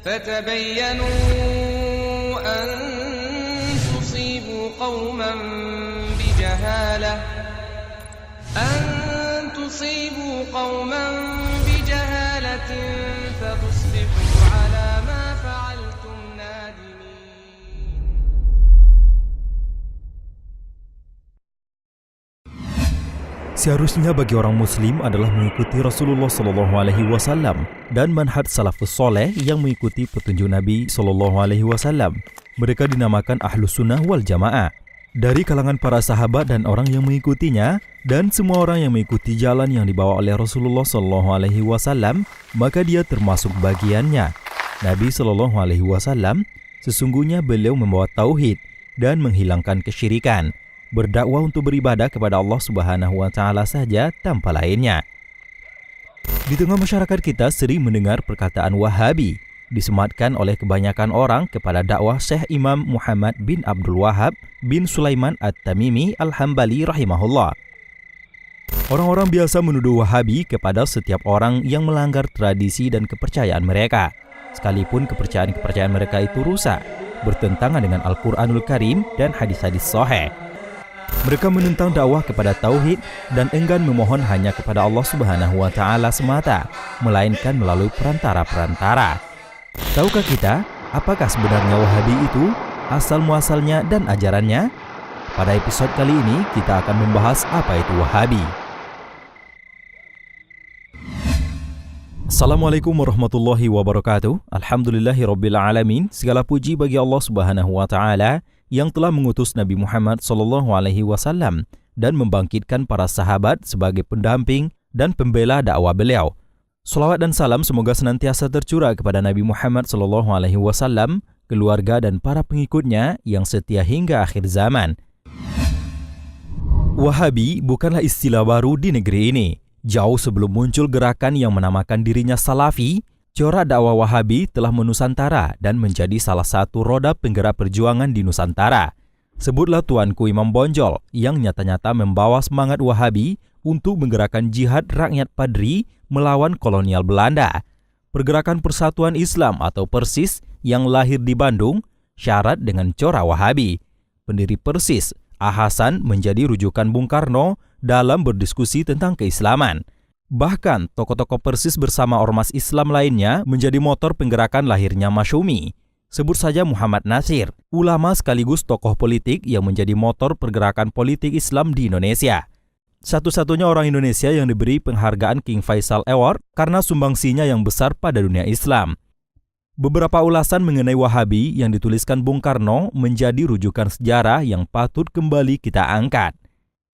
فتبينوا أن تصيبوا قوما بجهالة فتصبحوا على ما فعلتم نادمين. Seharusnya bagi orang muslim adalah mengikuti Rasulullah SAW dan manhaj salafus soleh yang mengikuti petunjuk Nabi SAW. Mereka dinamakan Ahlus Sunnah wal Jamaah. Dari kalangan para sahabat dan orang yang mengikutinya, dan semua orang yang mengikuti jalan yang dibawa oleh Rasulullah SAW, maka dia termasuk bagiannya. Nabi SAW sesungguhnya beliau membawa tauhid dan menghilangkan kesyirikan, berdakwah untuk beribadah kepada Allah Subhanahu wa Ta'ala saja tanpa lainnya. Di tengah masyarakat kita sering mendengar perkataan Wahabi disematkan oleh kebanyakan orang kepada dakwah Syekh Imam Muhammad bin Abdul Wahab bin Sulaiman At-Tamimi Al-Hambali rahimahullah. Orang-orang biasa menuduh Wahabi kepada setiap orang yang melanggar tradisi dan kepercayaan mereka, sekalipun kepercayaan mereka itu rusak, bertentangan dengan Al-Quranul Karim dan hadis-hadis sahih. Mereka menentang dakwah kepada tauhid dan enggan memohon hanya kepada Allah Subhanahu wa Ta'ala semata, melainkan melalui perantara-perantara. Tahukah kita apakah sebenarnya Wahabi itu, asal-muasalnya dan ajarannya? Pada episode kali ini kita akan membahas apa itu Wahabi. Assalamualaikum warahmatullahi wabarakatuh. Alhamdulillahirabbil alamin. Segala puji bagi Allah Subhanahu wa Ta'ala yang telah mengutus Nabi Muhammad SAW dan membangkitkan para sahabat sebagai pendamping dan pembela dakwah beliau. Salawat dan salam semoga senantiasa tercurah kepada Nabi Muhammad SAW, keluarga dan para pengikutnya yang setia hingga akhir zaman. Wahabi bukanlah istilah baru di negeri ini. Jauh sebelum muncul gerakan yang menamakan dirinya Salafi, corak dakwah Wahabi telah menusantara dan menjadi salah satu roda penggerak perjuangan di Nusantara. Sebutlah Tuanku Imam Bonjol yang nyata-nyata membawa semangat Wahabi untuk menggerakkan jihad rakyat Padri melawan kolonial Belanda. Pergerakan Persatuan Islam atau Persis yang lahir di Bandung syarat dengan corak Wahabi. Pendiri Persis, A. Hasan, menjadi rujukan Bung Karno dalam berdiskusi tentang keislaman. Bahkan tokoh-tokoh Persis bersama ormas Islam lainnya menjadi motor penggerakan lahirnya Masyumi. Sebut saja Muhammad Nasir, ulama sekaligus tokoh politik yang menjadi motor pergerakan politik Islam di Indonesia. Satu-satunya orang Indonesia yang diberi penghargaan King Faisal Award karena sumbangsinya yang besar pada dunia Islam. Beberapa ulasan mengenai Wahabi yang dituliskan Bung Karno menjadi rujukan sejarah yang patut kembali kita angkat.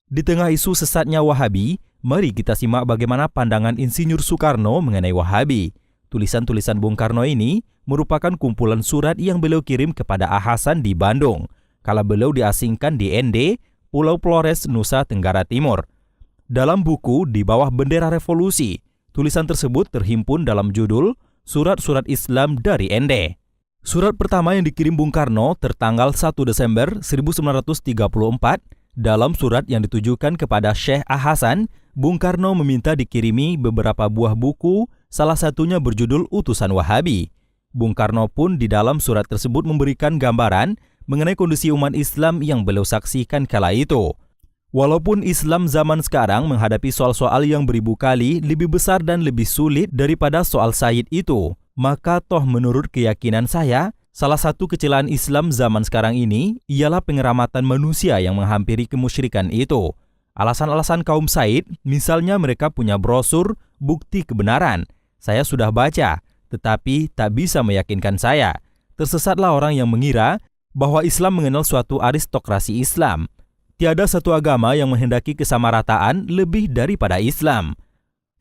Di tengah isu sesatnya Wahabi, mari kita simak bagaimana pandangan Insinyur Soekarno mengenai Wahabi. Tulisan-tulisan Bung Karno ini merupakan kumpulan surat yang beliau kirim kepada A. Hasan di Bandung kala beliau diasingkan di ND, Pulau Flores, Nusa Tenggara Timur. Dalam buku Di Bawah Bendera Revolusi, tulisan tersebut terhimpun dalam judul Surat-Surat Islam dari ND. Surat pertama yang dikirim Bung Karno tertanggal 1 Desember 1934. Dalam surat yang ditujukan kepada Syekh A. Hasan, Bung Karno meminta dikirimi beberapa buah buku, salah satunya berjudul Utusan Wahabi. Bung Karno pun di dalam surat tersebut memberikan gambaran mengenai kondisi umat Islam yang beliau saksikan kala itu. Walaupun Islam zaman sekarang menghadapi soal-soal yang beribu kali lebih besar dan lebih sulit daripada soal Said itu, maka toh menurut keyakinan saya, salah satu kecelakaan Islam zaman sekarang ini ialah pengeramatan manusia yang menghampiri kemusyrikan itu. Alasan-alasan kaum Said, misalnya mereka punya brosur bukti kebenaran. Saya sudah baca, tetapi tak bisa meyakinkan saya. Tersesatlah orang yang mengira bahwa Islam mengenal suatu aristokrasi Islam. Tiada satu agama yang menghendaki kesamarataan lebih daripada Islam.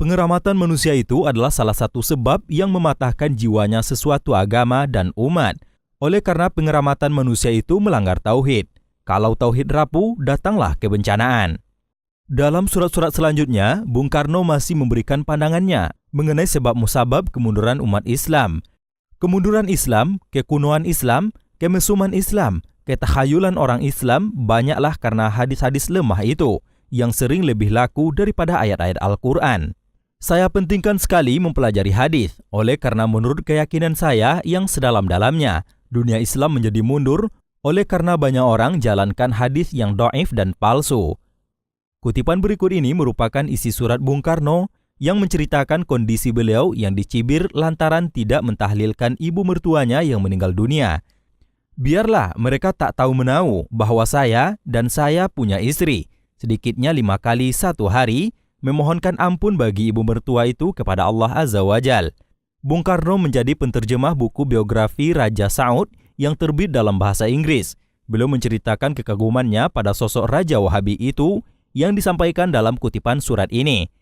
Pengeramatan manusia itu adalah salah satu sebab yang mematahkan jiwanya sesuatu agama dan umat. Oleh karena pengeramatan manusia itu melanggar tauhid. Kalau tauhid rapuh, datanglah kebencanaan. Dalam surat-surat selanjutnya, Bung Karno masih memberikan pandangannya mengenai sebab musabab kemunduran umat Islam. Kemunduran Islam, kekunoan Islam, kemesuman Islam, ketakhayulan orang Islam banyaklah karena hadis-hadis lemah itu yang sering lebih laku daripada ayat-ayat Al-Quran. Saya pentingkan sekali mempelajari hadis, oleh karena menurut keyakinan saya yang sedalam-dalamnya, dunia Islam menjadi mundur oleh karena banyak orang jalankan hadis yang dhaif dan palsu. Kutipan berikut ini merupakan isi surat Bung Karno yang menceritakan kondisi beliau yang dicibir lantaran tidak mentahlilkan ibu mertuanya yang meninggal dunia. Biarlah mereka tak tahu menau bahwa saya dan saya punya istri, sedikitnya 5 kali satu hari, memohonkan ampun bagi ibu mertua itu kepada Allah Azza wa Jal. Bung Karno menjadi penterjemah buku biografi Raja Saud yang terbit dalam bahasa Inggris. Beliau menceritakan kekagumannya pada sosok Raja Wahabi itu yang disampaikan dalam kutipan surat ini.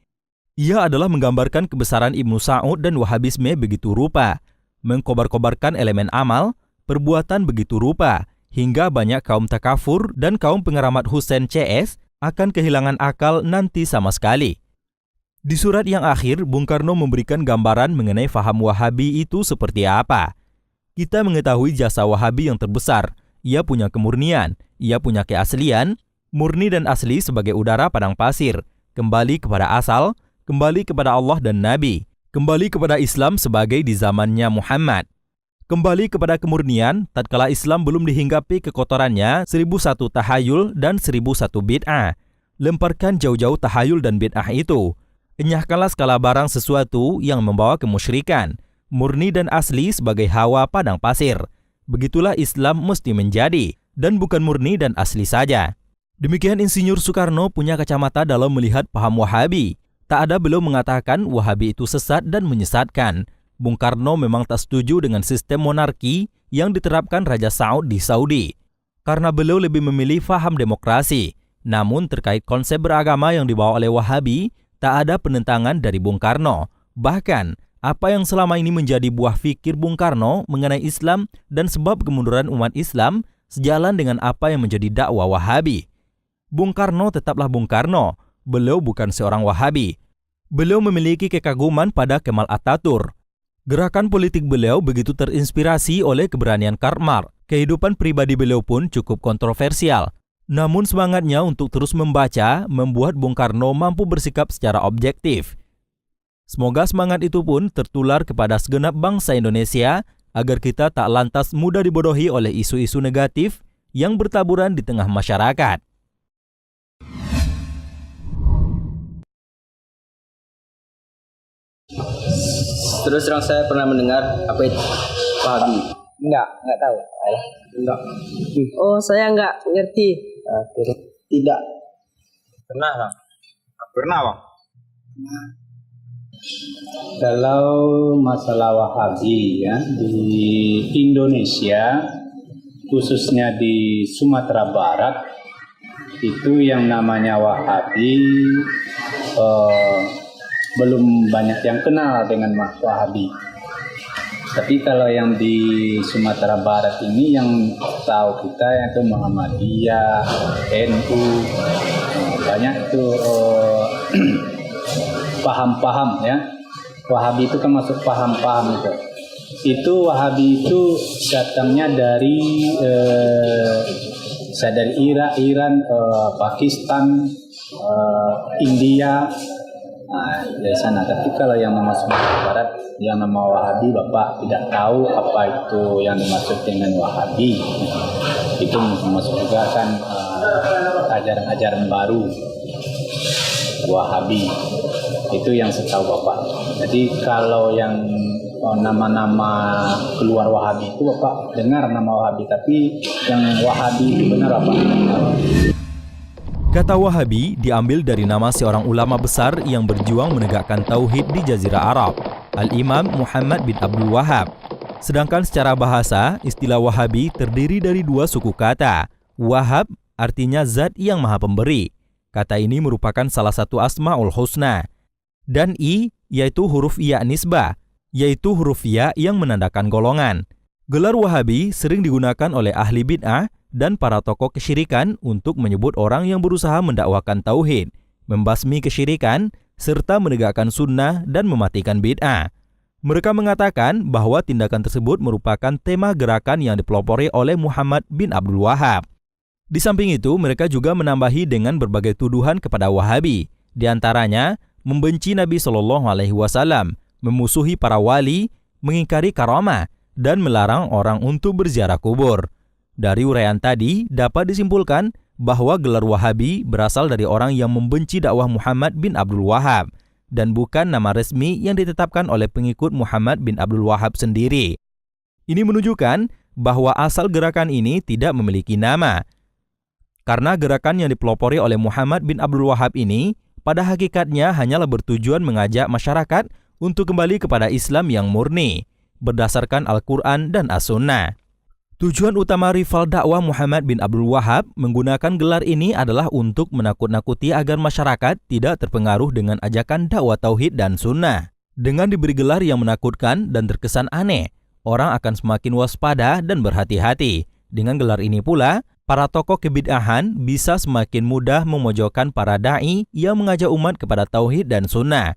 Ia adalah menggambarkan kebesaran Ibnu Saud dan Wahabisme begitu rupa, mengkobar-kobarkan elemen amal, perbuatan begitu rupa, hingga banyak kaum takafur dan kaum pengeramat Husain CS akan kehilangan akal nanti sama sekali. Di surat yang akhir, Bung Karno memberikan gambaran mengenai faham Wahabi itu seperti apa. Kita mengetahui jasa Wahabi yang terbesar. Ia punya kemurnian, ia punya keaslian, murni dan asli sebagai udara padang pasir, kembali kepada asal, kembali kepada Allah dan Nabi, kembali kepada Islam sebagai di zamannya Muhammad. Kembali kepada kemurnian, tatkala Islam belum dihinggapi kekotorannya 1001 tahayul dan 1001 bid'ah. Lemparkan jauh-jauh tahayul dan bid'ah itu. Enyahkanlah segala barang sesuatu yang membawa kemusyrikan, murni dan asli sebagai hawa padang pasir. Begitulah Islam mesti menjadi, dan bukan murni dan asli saja. Demikian Insinyur Soekarno punya kacamata dalam melihat paham Wahabi. Tak ada beliau mengatakan Wahabi itu sesat dan menyesatkan. Bung Karno memang tak setuju dengan sistem monarki yang diterapkan Raja Saud di Saudi, karena beliau lebih memilih faham demokrasi. Namun terkait konsep beragama yang dibawa oleh Wahabi, tak ada penentangan dari Bung Karno. Bahkan, apa yang selama ini menjadi buah fikir Bung Karno mengenai Islam dan sebab kemunduran umat Islam sejalan dengan apa yang menjadi dakwah Wahabi. Bung Karno tetaplah Bung Karno. Beliau bukan seorang Wahabi. Beliau memiliki kekaguman pada Kemal Atatürk. Gerakan politik beliau begitu terinspirasi oleh keberanian Karl Marx. Kehidupan pribadi beliau pun cukup kontroversial. Namun semangatnya untuk terus membaca membuat Bung Karno mampu bersikap secara objektif. Semoga semangat itu pun tertular kepada segenap bangsa Indonesia agar kita tak lantas mudah dibodohi oleh isu-isu negatif yang bertaburan di tengah masyarakat. Terus terang saya pernah mendengar apa itu Wahabi. Enggak tahu. Enggak. Oh, saya enggak ngerti. Tidak. Pernah, Bang? Pernah, Bang? Kalau masalah Wahabi ya di Indonesia, khususnya di Sumatera Barat, itu yang namanya Wahabi belum banyak yang kenal dengan Wahabi. Tapi kalau yang di Sumatera Barat ini yang tahu kita yaitu Muhammadiyah, NU, banyak itu paham-paham ya. Wahabi itu kan masuk paham-paham itu. Itu Wahabi itu datangnya dari Iran, Pakistan, India. Nah, dari sana. Tapi kalau yang masuk Barat, yang nama Wahabi, Bapak tidak tahu apa itu yang dimaksud dengan Wahabi. Itu masuk juga kan ajaran-ajaran baru Wahabi. Itu yang setahu Bapak. Jadi kalau yang nama-nama keluar Wahabi itu Bapak dengar nama Wahabi, tapi yang Wahabi itu benar Bapak. Kata Wahabi diambil dari nama seorang ulama besar yang berjuang menegakkan tauhid di Jazirah Arab, Al-Imam Muhammad bin Abdul Wahab. Sedangkan secara bahasa, istilah Wahabi terdiri dari dua suku kata. Wahab artinya zat yang maha pemberi. Kata ini merupakan salah satu Asmaul Husna. Dan I yaitu huruf ya nisbah, yaitu huruf ya yang menandakan golongan. Gelar Wahabi sering digunakan oleh ahli bid'ah dan para tokoh kesyirikan untuk menyebut orang yang berusaha mendakwakan tauhid, membasmi kesyirikan, serta menegakkan sunnah dan mematikan bid'ah. Mereka mengatakan bahwa tindakan tersebut merupakan tema gerakan yang dipelopori oleh Muhammad bin Abdul Wahab. Di samping itu, mereka juga menambahi dengan berbagai tuduhan kepada Wahabi, di antaranya membenci Nabi SAW, memusuhi para wali, mengingkari karamah, dan melarang orang untuk berziarah kubur. Dari uraian tadi, dapat disimpulkan bahwa gelar Wahabi berasal dari orang yang membenci dakwah Muhammad bin Abdul Wahab, dan bukan nama resmi yang ditetapkan oleh pengikut Muhammad bin Abdul Wahab sendiri. Ini menunjukkan bahwa asal gerakan ini tidak memiliki nama, karena gerakan yang dipelopori oleh Muhammad bin Abdul Wahab ini pada hakikatnya hanyalah bertujuan mengajak masyarakat untuk kembali kepada Islam yang murni, berdasarkan Al-Quran dan As-Sunnah. Tujuan utama rival dakwah Muhammad bin Abdul Wahab menggunakan gelar ini adalah untuk menakut-nakuti agar masyarakat tidak terpengaruh dengan ajakan dakwah tauhid dan sunnah. Dengan diberi gelar yang menakutkan dan terkesan aneh, orang akan semakin waspada dan berhati-hati. Dengan gelar ini pula, para tokoh kebid'ahan bisa semakin mudah memojokkan para da'i yang mengajak umat kepada tauhid dan sunnah.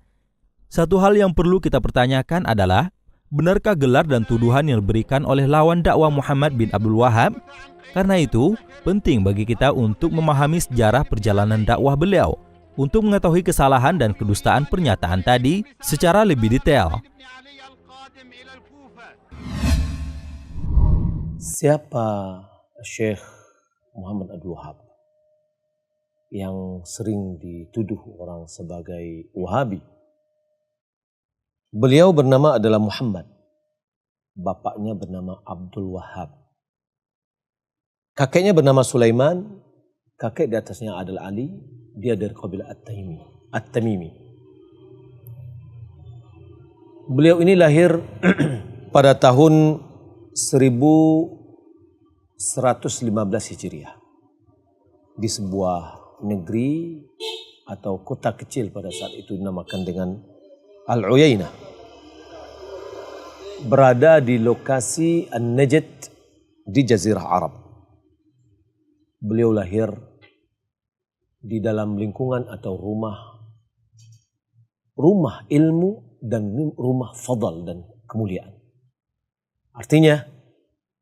Satu hal yang perlu kita pertanyakan adalah, benarkah gelar dan tuduhan yang diberikan oleh lawan dakwah Muhammad bin Abdul Wahab? Karena itu, penting bagi kita untuk memahami sejarah perjalanan dakwah beliau, untuk mengetahui kesalahan dan kedustaan pernyataan tadi secara lebih detail. Siapa Syekh Muhammad Abdul Wahab yang sering dituduh orang sebagai Wahabi? Beliau bernama adalah Muhammad. Bapaknya bernama Abdul Wahab. Kakeknya bernama Sulaiman. Kakek di atasnya adalah Ali. Dia dari kabilah At-Tamimi. Beliau ini lahir pada tahun 1115 Hijriah. Di sebuah negeri atau kota kecil pada saat itu dinamakan dengan Al-Uyainah, berada di lokasi An-Najd di Jazirah Arab. Beliau lahir di dalam lingkungan atau rumah ilmu dan rumah fadal dan kemuliaan. Artinya,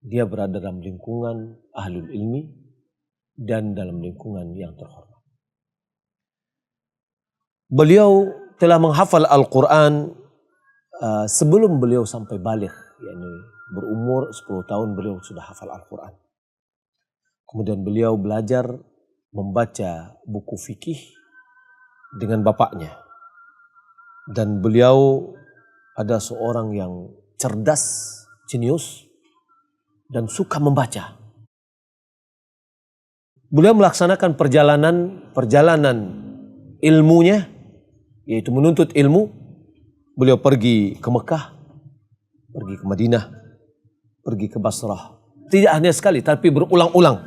dia berada dalam lingkungan ahlul ilmi dan dalam lingkungan yang terhormat. Beliau telah menghafal Al-Quran sebelum beliau sampai baligh, yakni berumur 10 tahun beliau sudah hafal Al-Quran. Kemudian beliau belajar membaca buku fikih dengan bapaknya. Dan beliau ada seorang yang cerdas, jenius, dan suka membaca. Beliau melaksanakan perjalanan ilmunya, yaitu menuntut ilmu. Beliau pergi ke Mekah, pergi ke Madinah, pergi ke Basrah. Tidak hanya sekali, tapi berulang-ulang.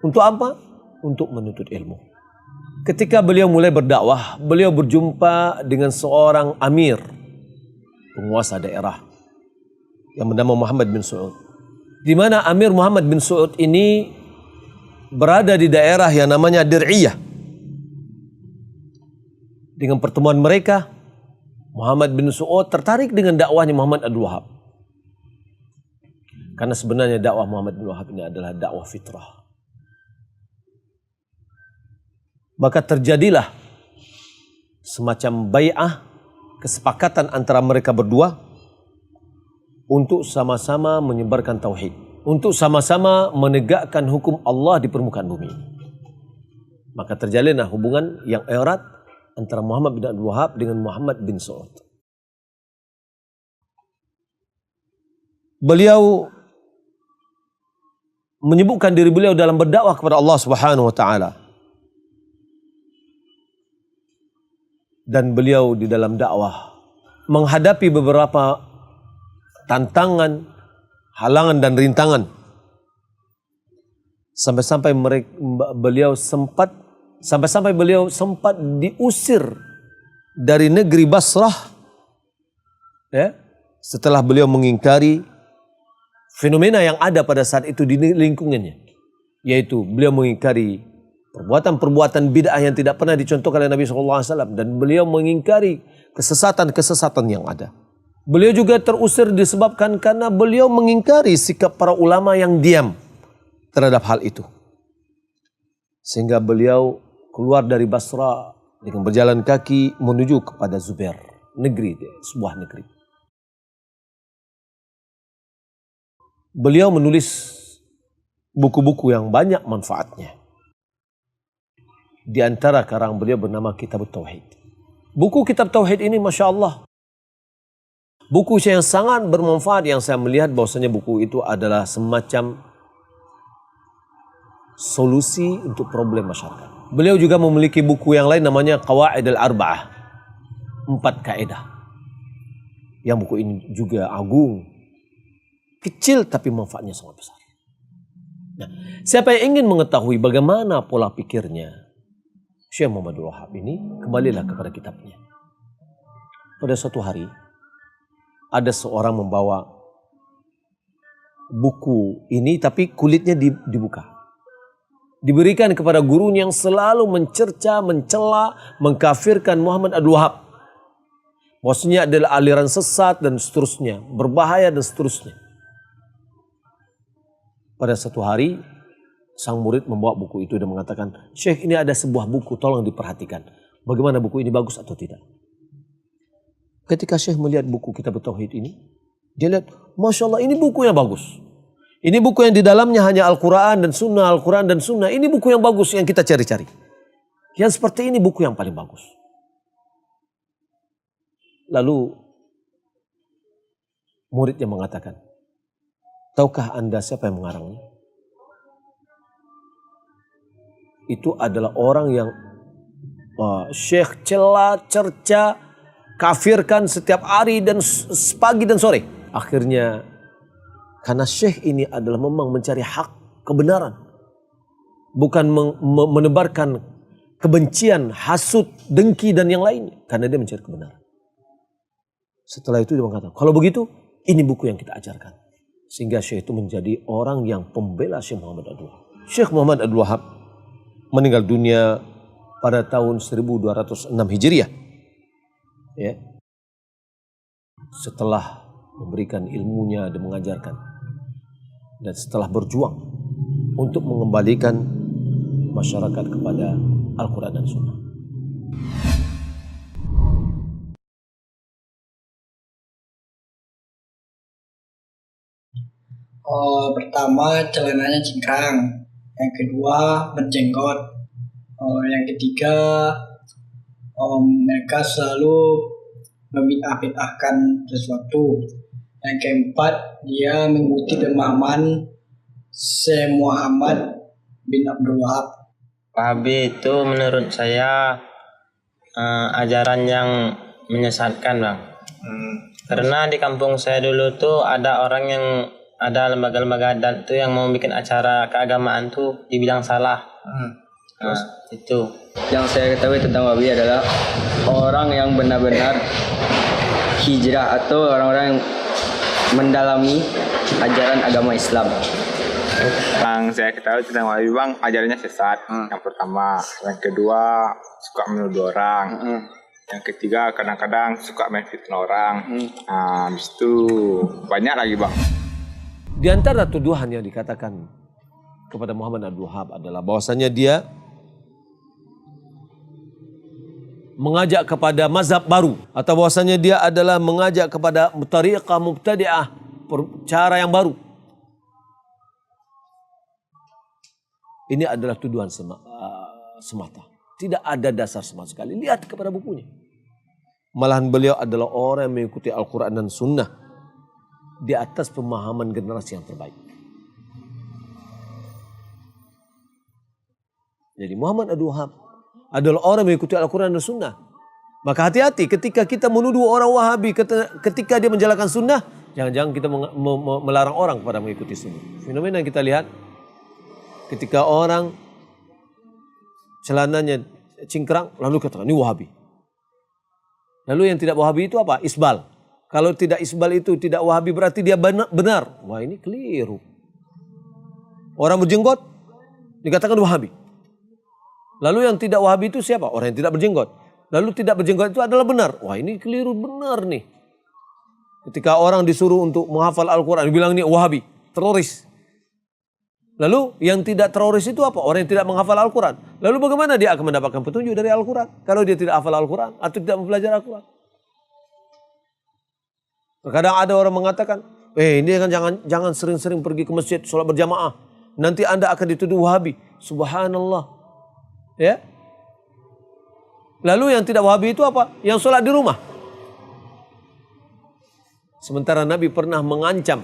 Untuk apa? Untuk menuntut ilmu. Ketika beliau mulai berdakwah, beliau berjumpa dengan seorang amir, penguasa daerah, yang bernama Muhammad bin Saud. Di mana Amir Muhammad bin Saud ini berada di daerah yang namanya Dir'iyah. Dengan pertemuan mereka, Muhammad bin Saud tertarik dengan dakwahnya Muhammad Abdul Wahab. Karena sebenarnya dakwah Muhammad bin Wahab ini adalah dakwah fitrah. Maka terjadilah semacam bai'ah, kesepakatan antara mereka berdua untuk sama-sama menyebarkan tauhid, untuk sama-sama menegakkan hukum Allah di permukaan bumi. Maka terjalinlah hubungan yang erat antara Muhammad bin Abdul Wahab dengan Muhammad bin Saud. Beliau menyibukkan diri beliau dalam berdakwah kepada Allah Subhanahu wa taala. Dan beliau di dalam dakwah menghadapi beberapa tantangan, halangan dan rintangan. Sampai-sampai beliau sempat diusir dari negeri Basrah, ya, setelah beliau mengingkari fenomena yang ada pada saat itu di lingkungannya. Yaitu beliau mengingkari perbuatan-perbuatan bid'ah yang tidak pernah dicontohkan oleh Nabi SAW. Dan beliau mengingkari kesesatan-kesesatan yang ada. Beliau juga terusir disebabkan karena beliau mengingkari sikap para ulama yang diam terhadap hal itu. Sehingga beliau keluar dari Basra dengan berjalan kaki menuju kepada Zubair, sebuah negeri. Beliau menulis buku-buku yang banyak manfaatnya. Di antara karang beliau bernama Kitab Tauhid. Buku Kitab Tauhid ini Masya Allah, buku yang sangat bermanfaat, yang saya melihat bahwasanya buku itu adalah semacam solusi untuk problem masyarakat. Beliau juga memiliki buku yang lain namanya Qawaid al-Arba'ah, 4 kaidah. Yang buku ini juga agung, kecil tapi manfaatnya sangat besar. Nah, siapa yang ingin mengetahui bagaimana pola pikirnya Syekh Muhammadul Wahhab ini, kembalilah kepada kitabnya. Pada suatu hari ada seorang membawa buku ini tapi kulitnya dibuka. Diberikan kepada gurunya yang selalu mencerca, mencela, mengkafirkan Muhammad Abdul Wahhab. Maksudnya adalah aliran sesat dan seterusnya, berbahaya dan seterusnya. Pada satu hari, sang murid membawa buku itu dan mengatakan, Syekh, ini ada sebuah buku, tolong diperhatikan. Bagaimana buku ini, bagus atau tidak? Ketika Syekh melihat buku Kitab Tauhid ini, dia lihat, Masya Allah, ini buku yang bagus. Ini buku yang di dalamnya hanya Al-Quran dan Sunnah, Al-Quran dan Sunnah. Ini buku yang bagus yang kita cari-cari. Yang seperti ini buku yang paling bagus. Lalu, muridnya mengatakan, tahukah Anda siapa yang mengarangnya? Itu adalah orang yang Syekh cela, cerca, kafirkan setiap hari dan pagi dan sore. Akhirnya karena Syekh ini adalah memang mencari hak, kebenaran. Bukan menebarkan kebencian, hasut, dengki dan yang lain. Karena dia mencari kebenaran. Setelah itu dia mengatakan, kalau begitu ini buku yang kita ajarkan. Sehingga Syekh itu menjadi orang yang pembela Syekh Muhammad Abdul Wahhab. Syekh Muhammad Abdul Wahhab meninggal dunia pada tahun 1206 Hijriah. Ya. Setelah memberikan ilmunya dan mengajarkan. Dan setelah berjuang untuk mengembalikan masyarakat kepada Al-Quran dan Sunnah. Pertama celananya cingkrang, yang kedua berjenggot, yang ketiga mereka selalu membid'ah-bid'ahkan sesuatu, yang keempat dia mengikuti pemahaman Syekh Muhammad bin Abdul Wahhab. Wahabi itu menurut saya ajaran yang menyesatkan, Bang. Karena di kampung saya dulu tuh ada orang yang ada lembaga-lembaga adat tuh yang mau bikin acara keagamaan tuh dibilang salah. Terus itu. Yang saya ketahui tentang Wahabi adalah orang yang benar-benar hijrah atau orang-orang yang mendalami ajaran agama Islam. Yang saya ketahui tentang Wahabi, Bang, ajarannya sesat. Yang pertama, yang kedua suka menuduh orang. Yang ketiga kadang-kadang suka main fitnah orang. Habis itu banyak lagi, Bang. Di antara tuduhan yang dikatakan kepada Muhammad Abdul Wahhab adalah bahwasanya dia mengajak kepada mazhab baru, atau bahwasanya dia adalah mengajak kepada tariqah mubtadi'ah, cara yang baru. Ini adalah tuduhan semata. Tidak ada dasar sama sekali. Lihat kepada bukunya. Malahan beliau adalah orang yang mengikuti Al-Quran dan Sunnah di atas pemahaman generasi yang terbaik. Jadi Muhammad Abdul Wahhab adalah orang yang mengikuti Al-Quran dan Sunnah. Maka hati-hati ketika kita menuduh orang Wahabi ketika dia menjalankan Sunnah, jangan-jangan kita melarang orang kepada mengikuti Sunnah. Fenomena yang kita lihat ketika orang celananya cingkrang lalu katakan ini Wahabi. Lalu yang tidak Wahabi itu apa? Isbal. Kalau tidak isbal itu tidak Wahabi berarti dia benar. Wah, ini keliru. Orang berjenggot dikatakan Wahabi. Lalu yang tidak Wahabi itu siapa? Orang yang tidak berjenggot. Lalu tidak berjenggot itu adalah benar. Wah, ini keliru benar nih. Ketika orang disuruh untuk menghafal Al-Quran, dibilang ini Wahabi, teroris. Lalu yang tidak teroris itu apa? Orang yang tidak menghafal Al-Quran. Lalu bagaimana dia akan mendapatkan petunjuk dari Al-Quran kalau dia tidak hafal Al-Quran atau tidak mempelajari Al-Quran? Terkadang ada orang mengatakan, ini kan jangan sering-sering pergi ke masjid sholat berjamaah. Nanti Anda akan dituduh Wahabi. Subhanallah. Ya. Lalu yang tidak Wahabi itu apa? Yang sholat di rumah. Sementara Nabi pernah mengancam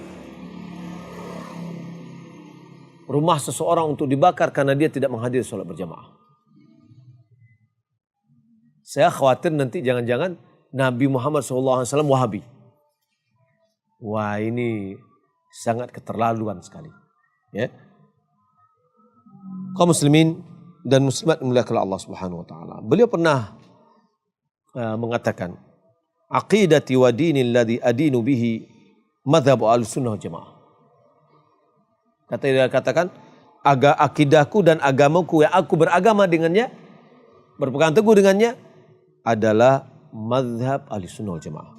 rumah seseorang untuk dibakar karena dia tidak menghadiri sholat berjamaah. Saya khawatir nanti jangan-jangan Nabi Muhammad SAW Wahabi. Wah, ini sangat keterlaluan sekali. Ya. Kaum muslimin dan muslimat dimuliakan Allah Subhanahu wa taala. Beliau pernah mengatakan, aqidati wa dini alladhi adinu bihi madhhabu al-sunnah wal jamaah. Dia katakan, akidahku dan agamaku yang aku beragama dengannya, berpegang teguh dengannya adalah madhhab al-sunnah wal jamaah.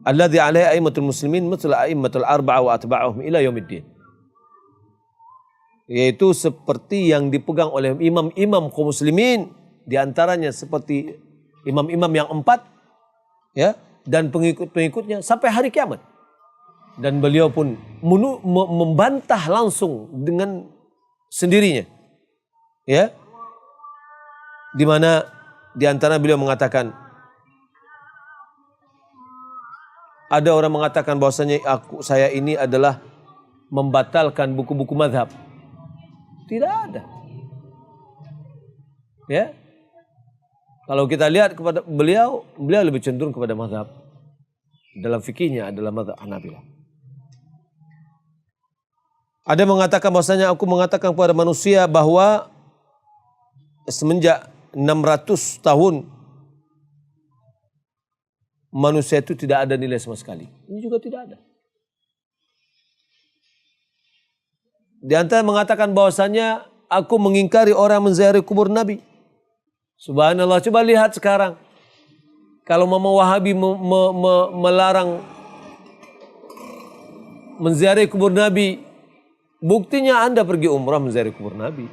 Alladhi alaihi a'immatul muslimin mithla a'immatul arba'a wa atba'uhum ila yaumiddin. Yaitu seperti yang dipegang oleh imam-imam kaum muslimin, di antaranya seperti imam-imam yang 4, ya, dan pengikut-pengikutnya sampai hari kiamat. Dan beliau pun membantah langsung dengan sendirinya, ya, di mana di antara beliau mengatakan, ada orang mengatakan bahwasanya saya ini adalah membatalkan buku-buku mazhab. Tidak ada. Ya. Kalau kita lihat kepada beliau lebih cenderung kepada mazhab. Dalam fikihnya adalah mazhab Hanabilah. Ada mengatakan bahwasanya aku mengatakan kepada manusia bahwa semenjak 600 tahun manusia itu tidak ada nilai sama sekali. Ini juga tidak ada. Di antara mengatakan bahwasanya aku mengingkari orang menziarahi kubur Nabi. Subhanallah, coba lihat sekarang. Kalau Mama Wahabi melarang menziarahi kubur Nabi, buktinya Anda pergi umrah menziarahi kubur Nabi.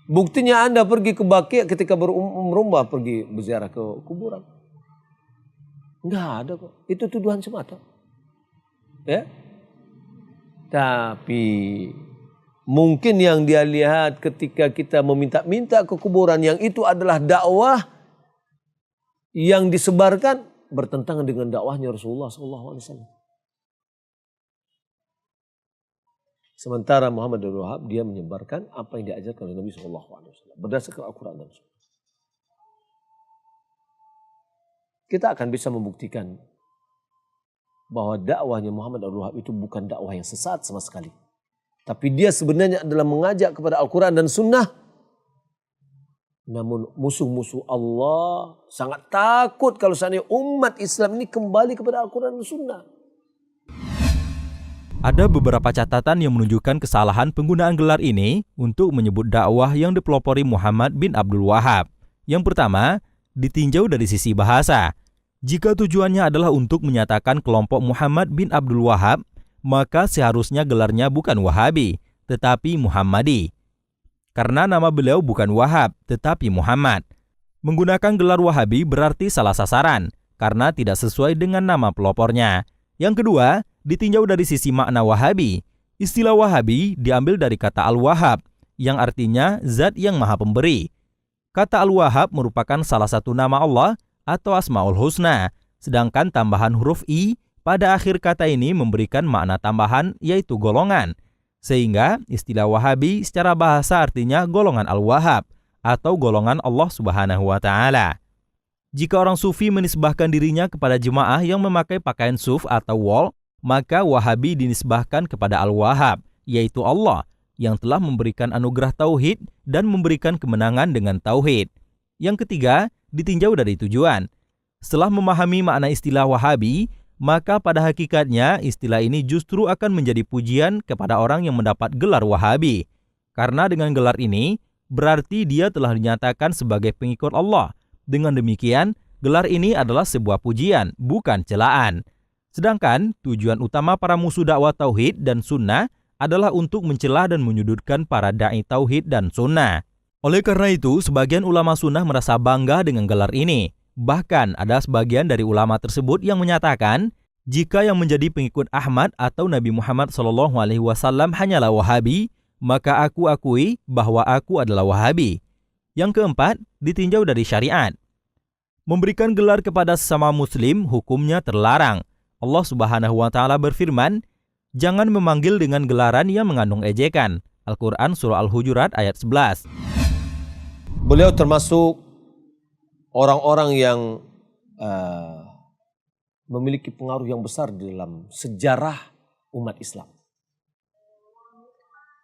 Buktinya Anda pergi ke Baqi ketika berumrah pergi berziarah ke kuburan. Enggak ada kok. Itu tuduhan semata. Ya. Tapi mungkin yang dia lihat ketika kita meminta-minta ke kuburan yang itu adalah dakwah yang disebarkan bertentangan dengan dakwahnya Rasulullah SAW. Sementara Muhammad Abdul Wahab dia menyebarkan apa yang diajarkan oleh Nabi SAW berdasarkan Al-Quran dan Sunnah. Kita akan bisa membuktikan bahwa dakwahnya Muhammad Abdul Wahab itu bukan dakwah yang sesat sama sekali. Tapi dia sebenarnya adalah mengajak kepada Al-Quran dan Sunnah. Namun musuh-musuh Allah sangat takut kalau seandainya umat Islam ini kembali kepada Al-Quran dan Sunnah. Ada beberapa catatan yang menunjukkan kesalahan penggunaan gelar ini untuk menyebut dakwah yang dipelopori Muhammad bin Abdul Wahab. Yang pertama, ditinjau dari sisi bahasa. Jika tujuannya adalah untuk menyatakan kelompok Muhammad bin Abdul Wahab, maka seharusnya gelarnya bukan Wahabi, tetapi Muhammadi. Karena nama beliau bukan Wahab, tetapi Muhammad. Menggunakan gelar Wahabi berarti salah sasaran, karena tidak sesuai dengan nama pelopornya. Yang kedua, ditinjau dari sisi makna Wahabi. Istilah Wahabi diambil dari kata Al-Wahhab, yang artinya zat yang maha pemberi. Kata Al-Wahhab merupakan salah satu nama Allah atau Asmaul Husna, sedangkan tambahan huruf I pada akhir kata ini memberikan makna tambahan yaitu golongan. Sehingga istilah Wahabi secara bahasa artinya golongan Al-Wahhab atau golongan Allah Subhanahu wa taala. Jika orang sufi menisbahkan dirinya kepada jemaah yang memakai pakaian suf atau wol, maka Wahabi dinisbahkan kepada Al-Wahhab, yaitu Allah yang telah memberikan anugerah tauhid dan memberikan kemenangan dengan tauhid. Yang ketiga, ditinjau dari tujuan. Setelah memahami makna istilah Wahabi, maka pada hakikatnya istilah ini justru akan menjadi pujian kepada orang yang mendapat gelar Wahabi. Karena dengan gelar ini, berarti dia telah dinyatakan sebagai pengikut Allah. Dengan demikian, gelar ini adalah sebuah pujian, bukan celaan. Sedangkan tujuan utama para musuh dakwah tauhid dan sunnah adalah untuk mencela dan menyudutkan para dai tauhid dan sunnah. Oleh karena itu, sebagian ulama sunnah merasa bangga dengan gelar ini. Bahkan ada sebagian dari ulama tersebut yang menyatakan, jika yang menjadi pengikut Ahmad atau Nabi Muhammad SAW hanyalah Wahabi, maka aku akui bahwa aku adalah Wahabi. Yang keempat, ditinjau dari syariat. Memberikan gelar kepada sesama muslim hukumnya terlarang. Allah Subhanahu wa taala berfirman, "Jangan memanggil dengan gelaran yang mengandung ejekan." Al-Qur'an surah Al-Hujurat ayat 11. Beliau termasuk orang-orang yang memiliki pengaruh yang besar di dalam sejarah umat Islam.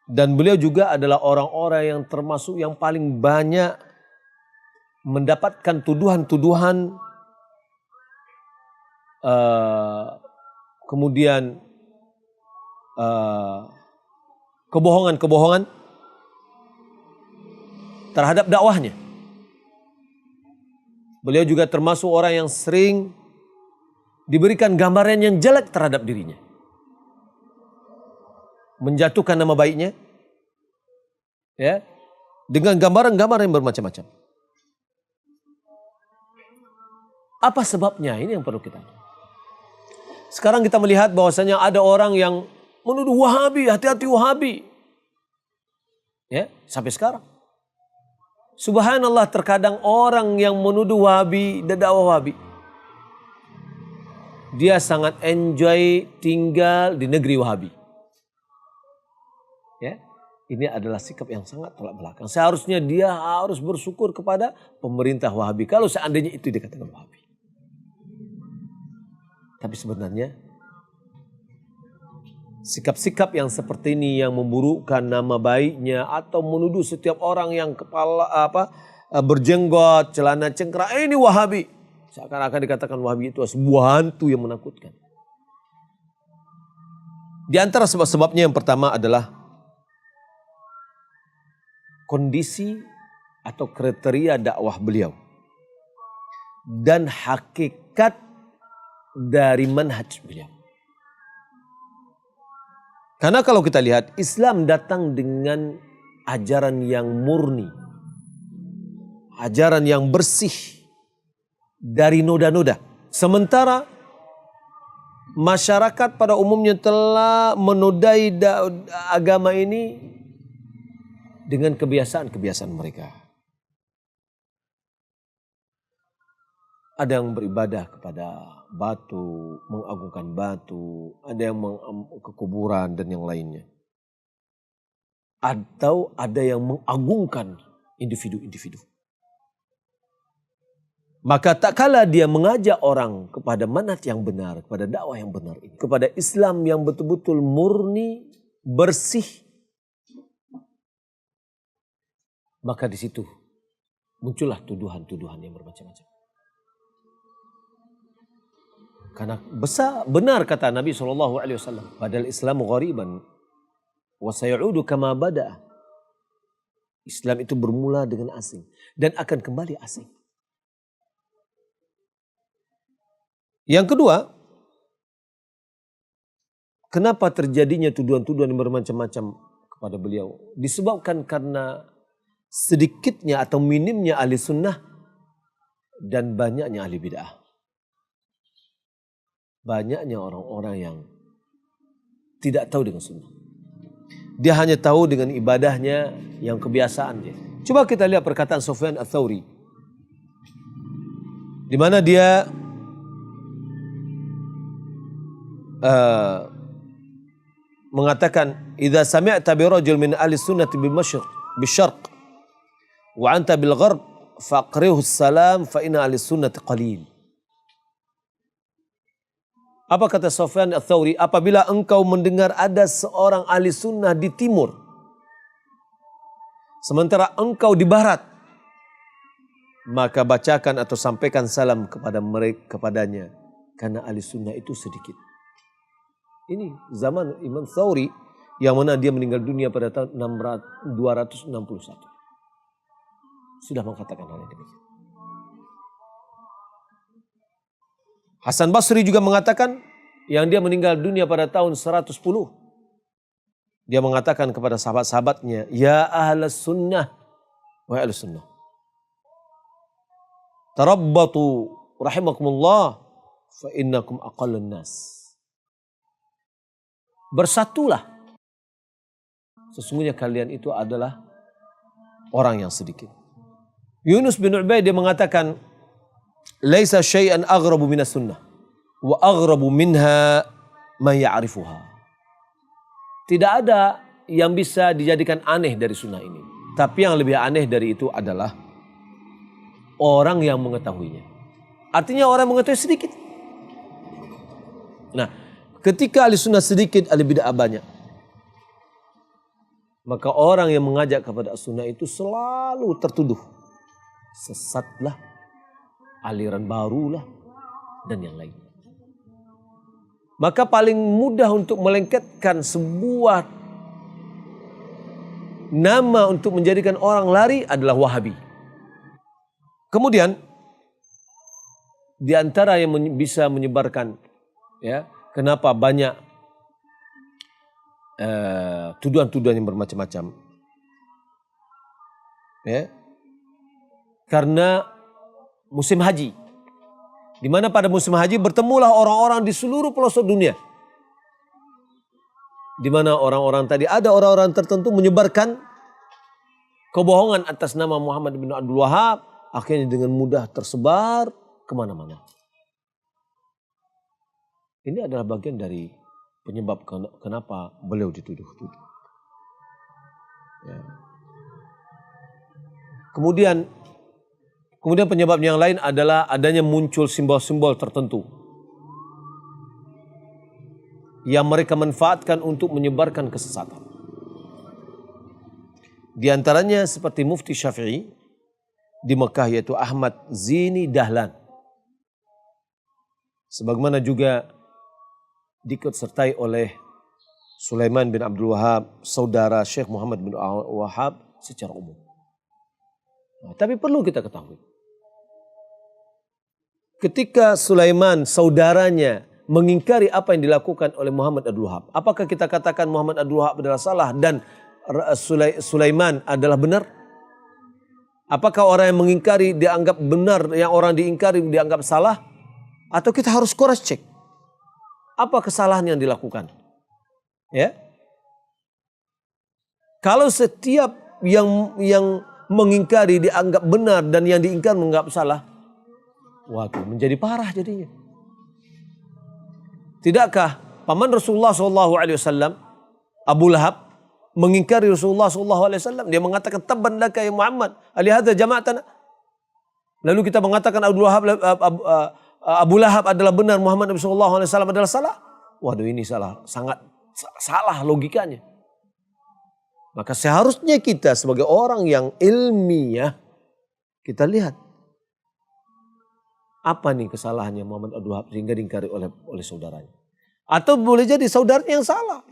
Dan beliau juga adalah orang-orang yang termasuk yang paling banyak mendapatkan tuduhan-tuduhan, kemudian kebohongan-kebohongan terhadap dakwahnya. Beliau juga termasuk orang yang sering diberikan gambaran yang jelek terhadap dirinya. Menjatuhkan nama baiknya, ya, dengan gambaran-gambaran yang bermacam-macam. Apa sebabnya? Ini yang perlu kita tahu. Sekarang kita melihat bahwasanya ada orang yang menuduh Wahabi, hati-hati Wahabi. Ya, sampai sekarang. Subhanallah, terkadang orang yang menuduh Wahabi dan dakwah Wahabi, dia sangat enjoy tinggal di negeri Wahabi. Ya, ini adalah sikap yang sangat tolak belakang. Seharusnya dia harus bersyukur kepada pemerintah Wahabi kalau seandainya itu dikatakan Wahabi. Tapi sebenarnya sikap-sikap yang seperti ini yang memburukkan nama baiknya atau menuduh setiap orang yang berjenggot, celana cengkrak, ini Wahabi. Seakan-akan dikatakan Wahabi itu sebuah hantu yang menakutkan. Di antara sebab-sebabnya yang pertama adalah kondisi atau kriteria dakwah beliau dan hakikat dari manhaj beliau. Karena kalau kita lihat, Islam datang dengan ajaran yang murni, ajaran yang bersih dari noda-noda. Sementara masyarakat pada umumnya telah menodai agama ini dengan kebiasaan-kebiasaan mereka. Ada yang beribadah kepada batu, mengagungkan batu, ada yang ke kuburan dan yang lainnya. Atau ada yang mengagungkan individu-individu. Maka tak kala dia mengajak orang kepada manhaj yang benar, kepada dakwah yang benar ini, kepada Islam yang betul-betul murni, bersih, maka di situ muncullah tuduhan-tuduhan yang bermacam-macam. Karena benar kata Nabi SAW, "Badal Islamu ghariban wa sayaudu kama bada'a." Islam itu bermula dengan asing dan akan kembali asing. Yang kedua, kenapa terjadinya tuduhan-tuduhan yang bermacam-macam kepada beliau? Disebabkan karena sedikitnya atau minimnya ahli sunnah dan banyaknya ahli bid'ah. Banyaknya orang-orang yang tidak tahu dengan sunnah. Dia hanya tahu dengan ibadahnya yang kebiasaan dia. Coba kita lihat perkataan Sufyan Ats-Tsauri, di mana dia mengatakan, "Idza sami'ta bi rajul min ahli sunnati bil syarq wa anta bil gharb faqrihu salam fa inna ahli sunnati qalil." Apa kata Sufyan Ats-Tsauri? Apabila engkau mendengar ada seorang ahli sunnah di timur, sementara engkau di barat, maka bacakan atau sampaikan salam kepada mereka kepadanya, karena ahli sunnah itu sedikit. Ini zaman Imam Thawri yang mana dia meninggal dunia pada tahun 261. Sudah mengatakan hal yang demikian. Hasan Basri juga mengatakan yang dia meninggal dunia pada tahun 110. Dia mengatakan kepada sahabat-sahabatnya, ya ahlus sunnah, wahai ahlus sunnah, tarabbatu rahimakumullah fa innakum aqallun nas. Bersatulah, sesungguhnya kalian itu adalah orang yang sedikit. Yunus bin Ubaid dia mengatakan, laisa syai'an aghrabu minas sunnah wa aghrabu minha ma ya'rifuha. Tidak ada yang bisa dijadikan aneh dari sunnah ini. Tapi yang lebih aneh dari itu adalah orang yang mengetahuinya. Artinya orang mengetahui sedikit. Nah, ketika ahli sunnah sedikit, ahli bid'ah banyak, maka orang yang mengajak kepada sunnah itu selalu tertuduh sesatlah, aliran barulah, dan yang lain. Maka paling mudah untuk melengketkan sebuah nama untuk menjadikan orang lari adalah Wahabi. Kemudian di antara yang bisa menyebarkan, ya, kenapa banyak tuduhan-tuduhan yang bermacam-macam, ya, karena musim haji, di mana pada musim haji bertemulah orang-orang di seluruh pelosok dunia, di mana orang-orang tadi ada orang-orang tertentu menyebarkan kebohongan atas nama Muhammad bin Abdul Wahab, akhirnya dengan mudah tersebar kemana-mana. Ini adalah bagian dari penyebab kenapa beliau dituduh-tuduh. Ya. Kemudian penyebab yang lain adalah adanya muncul simbol-simbol tertentu yang mereka manfaatkan untuk menyebarkan kesesatan. Di antaranya seperti Mufti Syafi'i di Mekah, yaitu Ahmad Zini Dahlan. Sebagaimana juga diikutsertai oleh Sulaiman bin Abdul Wahab, saudara Syekh Muhammad bin Wahab secara umum. Nah, tapi perlu kita ketahui, ketika Sulaiman saudaranya mengingkari apa yang dilakukan oleh Muhammad Abdul Wahab, apakah kita katakan Muhammad Abdul Wahab adalah salah dan Sulaiman adalah benar? Apakah orang yang mengingkari dianggap benar, yang orang diingkari dianggap salah? Atau kita harus cross check apa kesalahan yang dilakukan? Ya, kalau setiap yang mengingkari dianggap benar dan yang diingkar menganggap salah, waduh, menjadi parah jadinya. Tidakkah paman Rasulullah SAW, Abu Lahab, mengingkari Rasulullah SAW? Dia mengatakan, tabban laka ya Muhammad, alihadza jama'atana. Lalu kita mengatakan Abu Lahab adalah benar, Muhammad SAW adalah salah. Waduh, ini salah, sangat salah logikanya. Maka seharusnya kita sebagai orang yang ilmiah, kita lihat apa nih kesalahannya Muhammad Abdul Wahab sehingga diingkari oleh saudaranya. Atau boleh jadi saudaranya yang salah.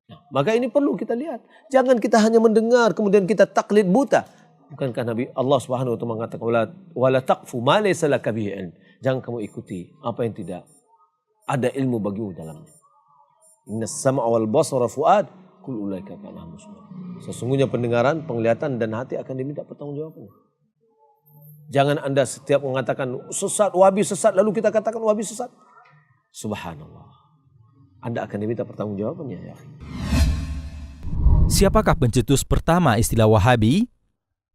Nah, maka ini perlu kita lihat. Jangan kita hanya mendengar kemudian kita taklid buta. Bukankah Nabi Allah Subhanahu wa taala mengatakan wala taqfu ma laysa laka bihi ilm. Jangan kamu ikuti apa yang tidak ada ilmu bagimu dalamnya. Innas sam'a wal basara fuad kul ulaika kana muslim. Sesungguhnya pendengaran, penglihatan dan hati akan diminta pertanggungjawabannya. Jangan Anda setiap mengatakan sesat, Wahabi sesat, lalu kita katakan Wahabi sesat. Subhanallah. Anda akan diminta pertanggungjawabannya, ya. Siapakah pencetus pertama istilah Wahabi?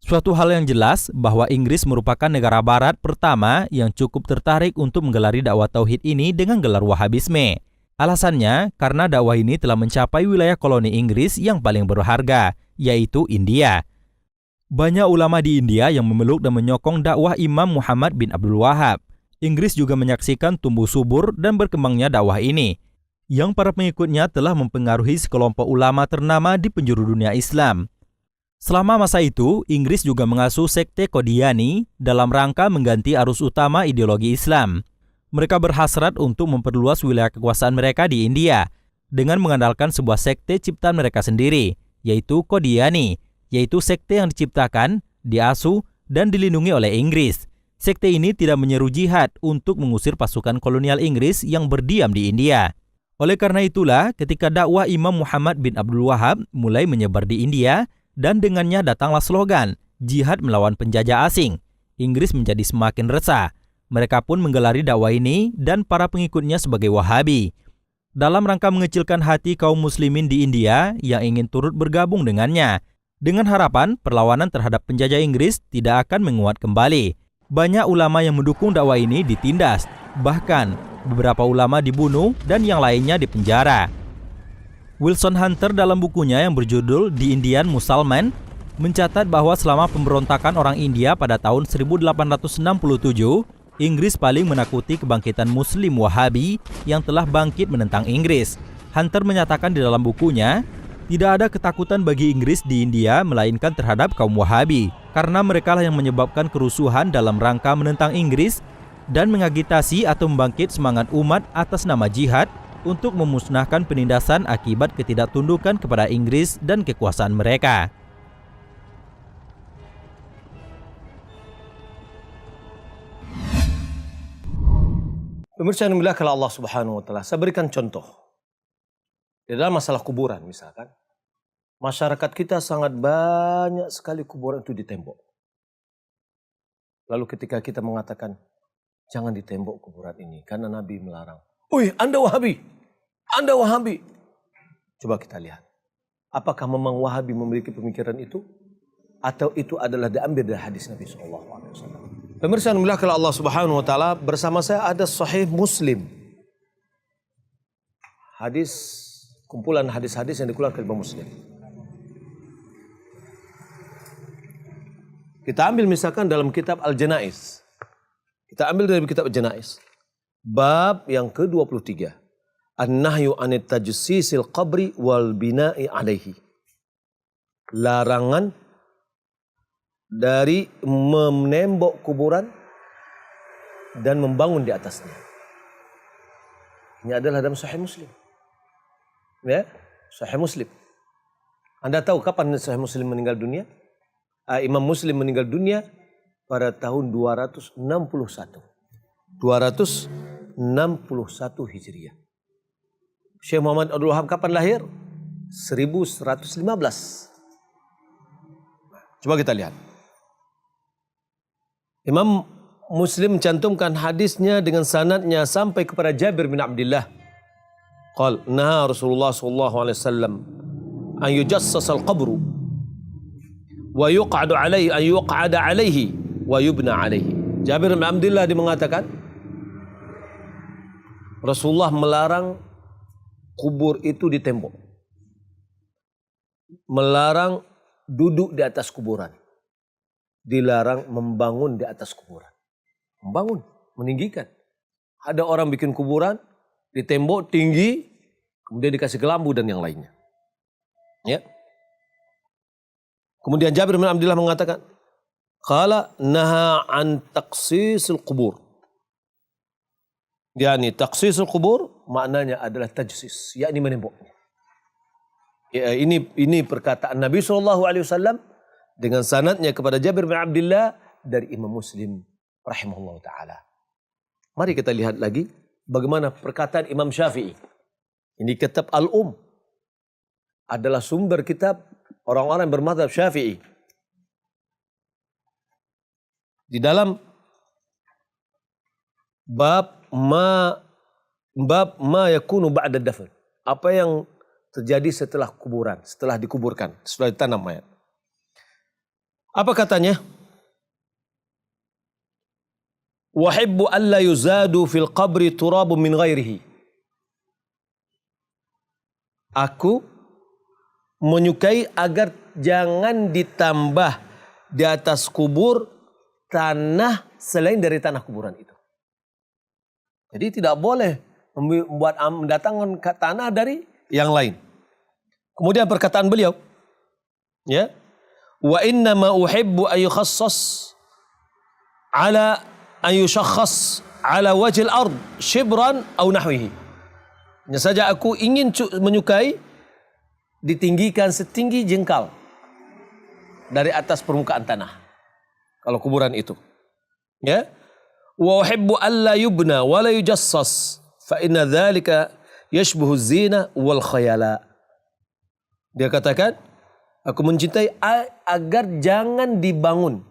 Suatu hal yang jelas bahwa Inggris merupakan negara barat pertama yang cukup tertarik untuk menggelari dakwah tauhid ini dengan gelar Wahabisme. Alasannya karena dakwah ini telah mencapai wilayah koloni Inggris yang paling berharga, yaitu India. Banyak ulama di India yang memeluk dan menyokong dakwah Imam Muhammad bin Abdul Wahab. Inggris juga menyaksikan tumbuh subur dan berkembangnya dakwah ini, yang para pengikutnya telah mempengaruhi sekelompok ulama ternama di penjuru dunia Islam. Selama masa itu, Inggris juga mengasuh sekte Qadiani dalam rangka mengganti arus utama ideologi Islam. Mereka berhasrat untuk memperluas wilayah kekuasaan mereka di India dengan mengandalkan sebuah sekte ciptaan mereka sendiri, yaitu Qadiani, yaitu sekte yang diciptakan, diasuh, dan dilindungi oleh Inggris. Sekte ini tidak menyeru jihad untuk mengusir pasukan kolonial Inggris yang berdiam di India. Oleh karena itulah, ketika dakwah Imam Muhammad bin Abdul Wahab mulai menyebar di India, dan dengannya datanglah slogan, jihad melawan penjajah asing. Inggris menjadi semakin resah. Mereka pun menggelari dakwah ini dan para pengikutnya sebagai Wahabi. Dalam rangka mengecilkan hati kaum muslimin di India yang ingin turut bergabung dengannya, dengan harapan perlawanan terhadap penjajah Inggris tidak akan menguat kembali. Banyak ulama yang mendukung dakwah ini ditindas, bahkan beberapa ulama dibunuh dan yang lainnya dipenjara. Wilson Hunter dalam bukunya yang berjudul The Indian Musalman mencatat bahwa selama pemberontakan orang India pada tahun 1867, Inggris paling menakuti kebangkitan Muslim Wahabi yang telah bangkit menentang Inggris. Hunter menyatakan di dalam bukunya, tidak ada ketakutan bagi Inggris di India melainkan terhadap kaum Wahabi, karena mereka lah yang menyebabkan kerusuhan dalam rangka menentang Inggris dan mengagitasi atau membangkit semangat umat atas nama jihad untuk memusnahkan penindasan akibat ketidaktundukan kepada Inggris dan kekuasaan mereka. Pemirsa yang dimuliakan Allah Subhanahu wa taala, saya berikan contoh. Di dalam masalah kuburan misalkan, masyarakat kita sangat banyak sekali kuburan itu di tembok. Lalu ketika kita mengatakan, jangan di tembok kuburan ini karena Nabi melarang. Wih, Anda Wahabi. Anda Wahabi. Coba kita lihat. Apakah memang Wahabi memiliki pemikiran itu? Atau itu adalah diambil dari hadis Nabi SAW? Pemirsa yang dimuliakan Allah Subhanahu wa taala, bersama saya ada Sahih Muslim. Hadis, kumpulan hadis-hadis yang dikeluarkan oleh Muslim. Kita ambil misalkan dalam kitab Al-Janaiz. Kita ambil dari kitab Al-Janaiz. Bab yang ke-23. An-nahyu anit tajsisil qabri wal bina'i alaihi. Larangan dari menembok kuburan dan membangun di atasnya. Ini adalah dalam Sahih Muslim. Ya, Sahih Muslim. Anda tahu kapan Sahih Muslim meninggal dunia? Imam Muslim meninggal dunia pada tahun 261. 261 Hijriah. Syekh Muhammad Abdul Wahab kapan lahir? 1115. Coba kita lihat. Imam Muslim mencantumkan hadisnya dengan sanadnya sampai kepada Jabir bin Abdullah. Qal, naha Rasulullah sallallahu alaihi wasallam an yujassas al-qabru wa yuq'adu alaihi an yuq'ada alaihi wa yubna alaihi. Jabir bin Abdullah dia mengatakan Rasulullah melarang kubur itu ditembok. Melarang duduk di atas kuburan. Dilarang membangun di atas kuburan. Membangun, meninggikan. Ada orang bikin kuburan, ditembok tinggi, kemudian dikasih kelambu dan yang lainnya. Ya. Kemudian Jabir bin Abdullah mengatakan, qala naha an taqsisul qubur. Yani taqsisul qubur maknanya adalah tajsis, yakni menemboknya. Ya, ini perkataan Nabi SAW dengan sanadnya kepada Jabir bin Abdullah dari Imam Muslim rahimahullah ta'ala. Mari kita lihat lagi bagaimana perkataan Imam Syafi'i. Ini kitab Al-Um. Adalah sumber kitab orang-orang bermadzhab Syafi'i. Di dalam bab ma yakunu ba'da dafn. Apa yang terjadi setelah kuburan, setelah dikuburkan, setelah ditanam mayat. Apa katanya? Wahibbu alla yuzadu fil qabri turabun min ghairihi. Aku menyukai agar jangan ditambah di atas kubur tanah selain dari tanah kuburan itu. Jadi tidak boleh mendatangkan tanah dari yang lain. Kemudian perkataan beliau, ya, wa inna ma uhibbu an yukhassas ala an yushakhas ala wajhil ard shibran aw nahwihi. Hanya saja aku ingin menyukai ditinggikan setinggi jengkal dari atas permukaan tanah. Kalau kuburan itu. Ya. Wa uhibbu alla yubna wa la yujassas fa inna dzalika yashbuhu zina wal khayala. Dia katakan, aku mencintai agar jangan dibangun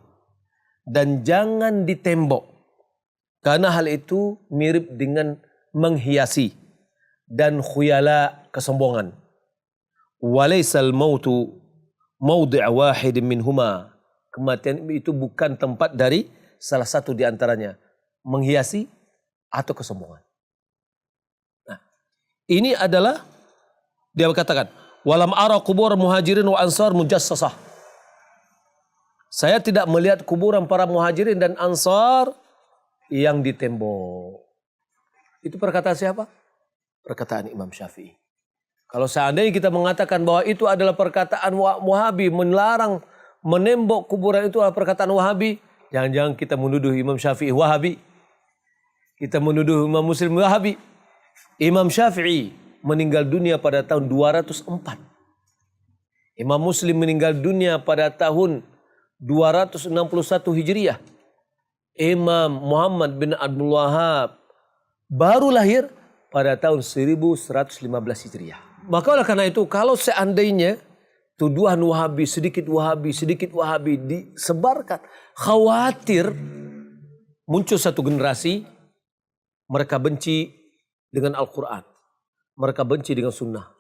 dan jangan ditembok. Karena hal itu mirip dengan menghiasi dan khuyala, kesombongan. Walaysal mautu mawdi' wahid minhuma. Kematian itu bukan tempat dari salah satu di antaranya, menghiasi atau kesombongan. Nah, ini adalah dia berkatakan, walam ara kubur muhajirin wa ansar mujassasah. Saya tidak melihat kuburan para muhajirin dan ansar yang ditembok. Itu perkataan siapa? Perkataan Imam Syafi'i. Kalau seandainya kita mengatakan bahwa itu adalah perkataan Wahabi, melarang menembok kuburan itu adalah perkataan Wahabi, jangan-jangan kita menuduh Imam Syafi'i Wahabi. Kita menuduh Imam Muslim Wahabi. Imam Syafi'i meninggal dunia pada tahun 204. Imam Muslim meninggal dunia pada tahun 261 Hijriah. Imam Muhammad bin Abdul Wahab baru lahir pada tahun 1115 Hijriah. Maka oleh karena itu, kalau seandainya tuduhan Wahabi sedikit Wahabi disebarkan, khawatir muncul satu generasi mereka benci dengan Al-Quran, mereka benci dengan Sunnah,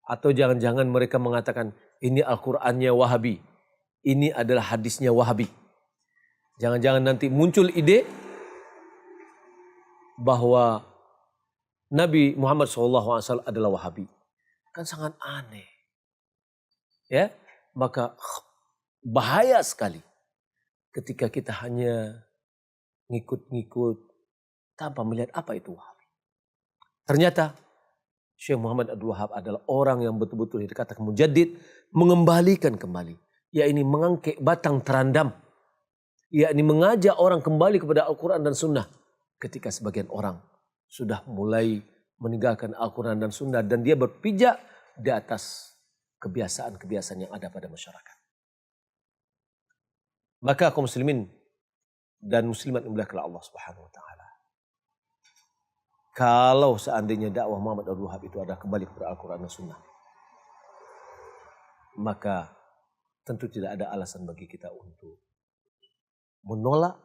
atau jangan-jangan mereka mengatakan ini Al-Qurannya Wahabi, ini adalah hadisnya Wahabi. Jangan-jangan nanti muncul ide bahwa Nabi Muhammad SAW adalah Wahabi. Kan sangat aneh. Ya, maka bahaya sekali ketika kita hanya ngikut-ngikut tanpa melihat apa itu Wahabi. Ternyata Syekh Muhammad Abdul Wahab adalah orang yang betul-betul dikatakan mujaddid, mengembalikan kembali, yakni mengangkat batang terandam, yakni mengajak orang kembali kepada Al-Quran dan Sunnah ketika sebagian orang sudah mulai meninggalkan Al-Quran dan Sunnah dan dia berpijak di atas kebiasaan-kebiasaan yang ada pada masyarakat. Maka kaum muslimin dan muslimat yang dimuliakan Allah Subhanahu wa taala, kalau seandainya dakwah Muhammad Abdul Wahab itu adalah kembali kepada Al-Quran dan Sunnah, maka tentu tidak ada alasan bagi kita untuk menolak,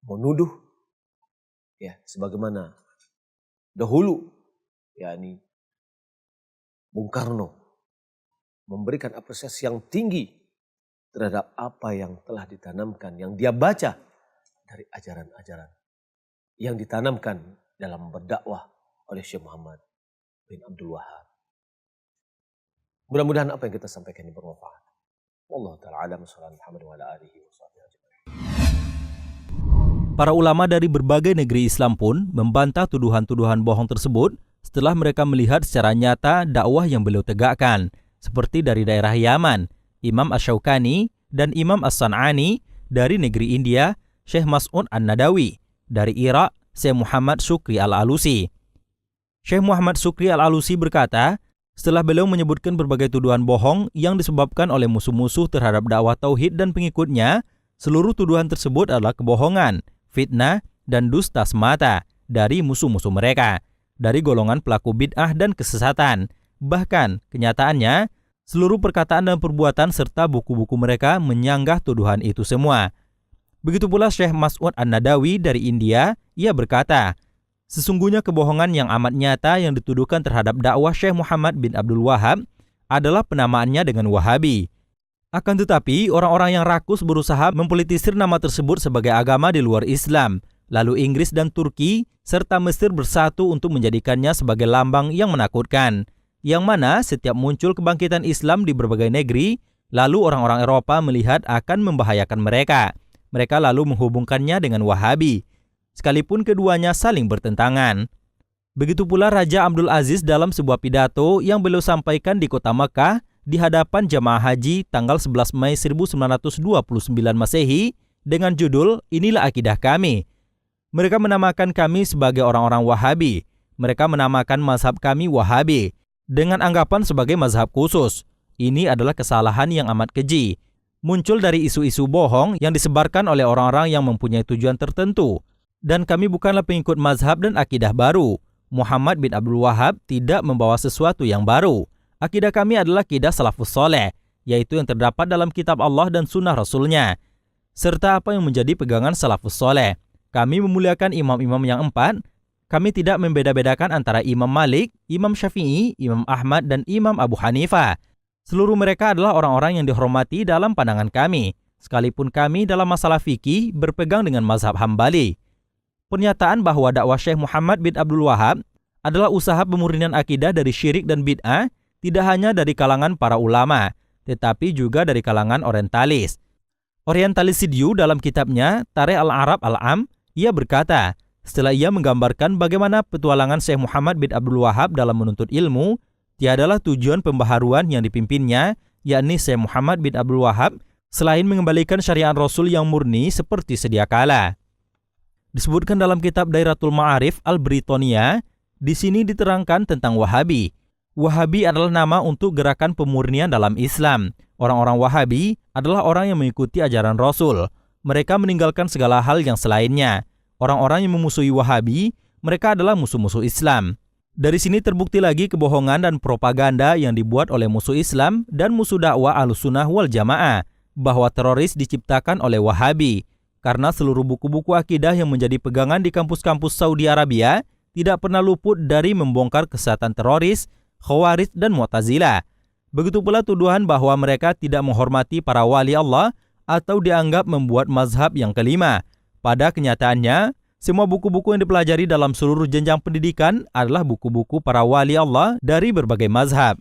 menuduh, ya sebagaimana dahulu, yakni Bung Karno memberikan apresiasi yang tinggi terhadap apa yang telah ditanamkan, yang dia baca dari ajaran-ajaran yang ditanamkan dalam berdakwah oleh Syekh Muhammad bin Abdul Wahab. Mudah-mudahan apa yang kita sampaikan ini bermanfaat. Wallahu ta'ala a'lam. Sallallahu alaihi wa alihi wasallam. Para ulama dari berbagai negeri Islam pun membantah tuduhan-tuduhan bohong tersebut setelah mereka melihat secara nyata dakwah yang beliau tegakkan, seperti dari daerah Yaman, Imam Asy-Syaukani, dan Imam As-San'ani, dari negeri India, Syekh Mas'ud An-Nadawi, dari Irak, Syekh Muhammad Syukri Al-Alusi. Syekh Muhammad Syukri Al-Alusi berkata, setelah beliau menyebutkan berbagai tuduhan bohong yang disebabkan oleh musuh-musuh terhadap dakwah tauhid dan pengikutnya, seluruh tuduhan tersebut adalah kebohongan, fitnah, dan dusta semata dari musuh-musuh mereka, dari golongan pelaku bid'ah dan kesesatan. Bahkan, kenyataannya, seluruh perkataan dan perbuatan serta buku-buku mereka menyanggah tuduhan itu semua. Begitu pula Syekh Mas'ud An-Nadawi dari India, ia berkata, sesungguhnya kebohongan yang amat nyata yang dituduhkan terhadap dakwah Syekh Muhammad bin Abdul Wahab adalah penamaannya dengan Wahabi. Akan tetapi, orang-orang yang rakus berusaha mempolitisir nama tersebut sebagai agama di luar Islam. Lalu Inggris dan Turki serta Mesir bersatu untuk menjadikannya sebagai lambang yang menakutkan, yang mana setiap muncul kebangkitan Islam di berbagai negeri, lalu orang-orang Eropa melihat akan membahayakan mereka. Mereka lalu menghubungkannya dengan Wahabi, sekalipun keduanya saling bertentangan. Begitu pula Raja Abdul Aziz dalam sebuah pidato yang beliau sampaikan di kota Mekah di hadapan jamaah haji tanggal 11 Mei 1929 Masehi dengan judul "Inilah Akidah Kami". Mereka menamakan kami sebagai orang-orang Wahabi. Mereka menamakan mazhab kami Wahabi dengan anggapan sebagai mazhab khusus. Ini adalah kesalahan yang amat keji. Muncul dari isu-isu bohong yang disebarkan oleh orang-orang yang mempunyai tujuan tertentu. Dan kami bukanlah pengikut mazhab dan akidah baru. Muhammad bin Abdul Wahab tidak membawa sesuatu yang baru. Akidah kami adalah akidah salafus soleh, yaitu yang terdapat dalam kitab Allah dan sunnah Rasulnya, serta apa yang menjadi pegangan salafus soleh. Kami memuliakan imam-imam yang 4. Kami tidak membeda-bedakan antara Imam Malik, Imam Syafi'i, Imam Ahmad, dan Imam Abu Hanifah. Seluruh mereka adalah orang-orang yang dihormati dalam pandangan kami, sekalipun kami dalam masalah fikih berpegang dengan mazhab Hambali. Pernyataan bahwa dakwah Syekh Muhammad bin Abdul Wahab adalah usaha pemurnian akidah dari syirik dan bid'ah, tidak hanya dari kalangan para ulama, tetapi juga dari kalangan orientalis. Orientalis Sidyu dalam kitabnya Tarikh Al-Arab Al-Am, ia berkata, setelah ia menggambarkan bagaimana petualangan Syekh Muhammad bin Abdul Wahab dalam menuntut ilmu, tiadalah tujuan pembaharuan yang dipimpinnya, yakni Syekh Muhammad bin Abdul Wahab, selain mengembalikan syariat Rasul yang murni seperti sedia kala. Disebutkan dalam kitab Dairatul Ma'arif Al-Britania, di sini diterangkan tentang Wahabi. Wahabi adalah nama untuk gerakan pemurnian dalam Islam. Orang-orang Wahabi adalah orang yang mengikuti ajaran Rasul. Mereka meninggalkan segala hal yang selainnya. Orang-orang yang memusuhi Wahabi, mereka adalah musuh-musuh Islam. Dari sini terbukti lagi kebohongan dan propaganda yang dibuat oleh musuh Islam dan musuh dakwah Ahlussunnah wal Jamaah, bahwa teroris diciptakan oleh Wahabi. Karena seluruh buku-buku akidah yang menjadi pegangan di kampus-kampus Saudi Arabia tidak pernah luput dari membongkar kesesatan teroris, Khawarij, dan Mu'tazilah. Begitu pula tuduhan bahwa mereka tidak menghormati para wali Allah atau dianggap membuat mazhab yang kelima. Pada kenyataannya, semua buku-buku yang dipelajari dalam seluruh jenjang pendidikan adalah buku-buku para wali Allah dari berbagai mazhab.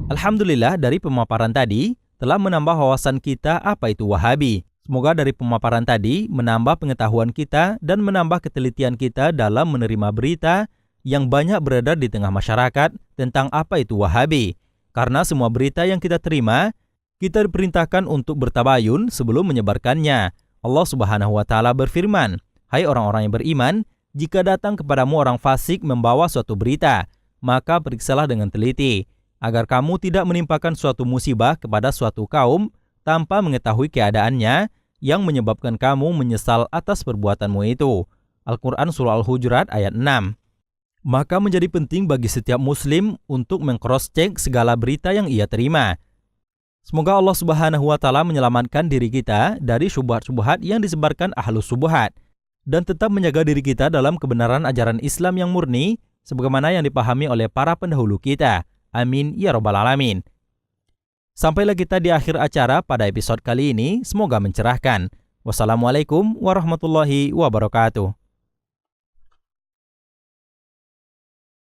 Alhamdulillah, dari pemaparan tadi telah menambah wawasan kita apa itu Wahabi. Semoga dari pemaparan tadi menambah pengetahuan kita dan menambah ketelitian kita dalam menerima berita yang banyak beredar di tengah masyarakat tentang apa itu Wahabi. Karena semua berita yang kita terima, kita diperintahkan untuk bertabayun sebelum menyebarkannya. Allah Subhanahu wa Ta'ala berfirman, "Hai orang-orang yang beriman, jika datang kepadamu orang fasik membawa suatu berita, maka periksalah dengan teliti, agar kamu tidak menimpakan suatu musibah kepada suatu kaum tanpa mengetahui keadaannya yang menyebabkan kamu menyesal atas perbuatanmu itu." Al-Quran Surah Al-Hujurat ayat 6. Maka menjadi penting bagi setiap muslim untuk meng-cross-check segala berita yang ia terima. Semoga Allah Subhanahu wa Ta'ala menyelamatkan diri kita dari syubhat-syubhat yang disebarkan ahlus syubhat dan tetap menjaga diri kita dalam kebenaran ajaran Islam yang murni sebagaimana yang dipahami oleh para pendahulu kita. Amin ya rabbal alamin. Sampailah kita di akhir acara pada episode kali ini, semoga mencerahkan. Wassalamualaikum warahmatullahi wabarakatuh.